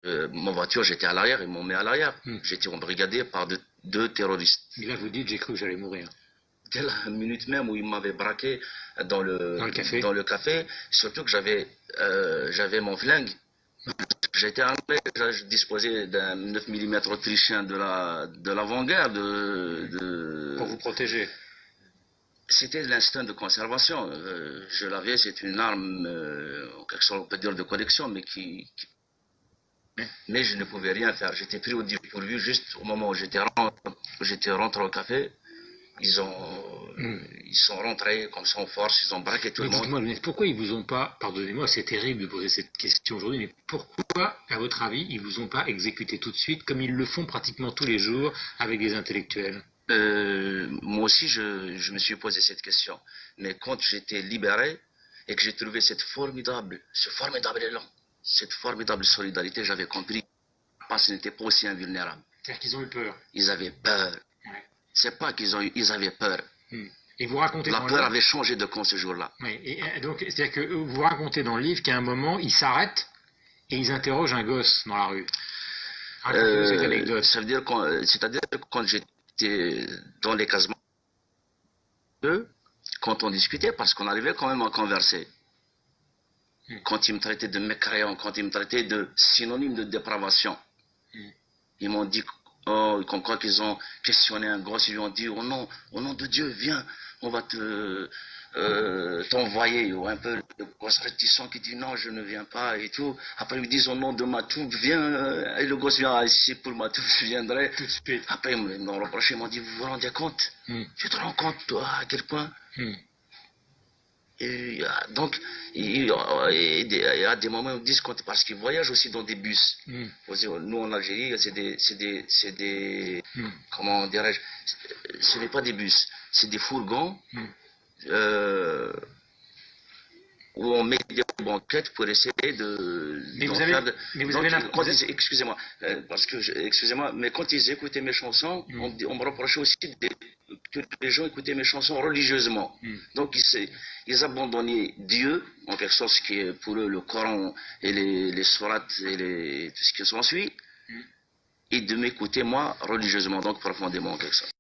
Mon voiture, j'étais à l'arrière, ils m'ont mis à l'arrière. J'étais embrigadé par deux terroristes. Et là, vous dites, j'ai cru que j'allais mourir. Dès la minute même où ils m'avaient braqué dans Dans le café, surtout que j'avais mon flingue. J'étais armé, je disposais d'un 9 mm autrichien de l'avant-guerre. Pour vous protéger. C'était l'instinct de conservation. Je l'avais, c'est une arme, en quelque sorte, on peut dire de collection, mais je ne pouvais rien faire. J'étais pris au dépourvu juste au moment où j'étais rentré au café. Ils sont rentrés comme ça en force, ils ont braqué tout le monde. Dites-moi, pourquoi ils vous ont pas, pardonnez-moi, c'est terrible de poser cette question aujourd'hui, mais pourquoi, à votre avis, ils vous ont pas exécuté tout de suite, comme ils le font pratiquement tous les jours avec des intellectuels? Moi aussi, je me suis posé cette question. Mais quand j'étais libéré et que j'ai trouvé ce formidable élan, cette formidable solidarité, j'avais compris parce qu'ils n'étaient pas aussi invulnérables. C'est-à-dire qu'ils ont eu peur. Ils avaient peur. Ouais. C'est pas ils avaient peur. Et vous racontez La peur avait changé de camp ce jour-là. Oui, et donc, c'est-à-dire que vous racontez dans le livre qu'à un moment, ils s'arrêtent et ils interrogent un gosse dans la rue. Racontez-nous cette anecdote. C'est-à-dire que quand j'étais dans les casements, quand on discutait, parce qu'on arrivait quand même à converser. Quand ils me traitaient de mécréant, quand ils me traitaient de synonyme de dépravation, ils m'ont dit, comme quoi qu'ils ont questionné un gosse, ils lui ont dit, au nom de Dieu, viens, on va t'envoyer, ou un peu le gosse réticent qui dit non, je ne viens pas et tout. Après ils me disent au nom de Matou, viens, et le gosse vient ici pour Matou, je viendrai. Tout de suite. Après ils m'ont reproché, ils m'ont dit, vous vous rendez compte? Tu te rends compte, toi, à quel point? Et, donc, il y a des moments où ils disent, parce qu'ils voyagent aussi dans des bus. Nous, en Algérie, c'est des comment dirais-je, ce n'est pas des bus, c'est des fourgons où on met des banquettes pour essayer de... Excusez-moi, excusez-moi, mais quand ils écoutaient mes chansons, on me reprochait aussi que les gens écoutaient mes chansons religieusement. Donc ils abandonnaient Dieu, en quelque sorte, ce qui est pour eux le Coran et les sourates et tout ce qui s'ensuit, et de m'écouter moi religieusement, donc profondément en quelque sorte.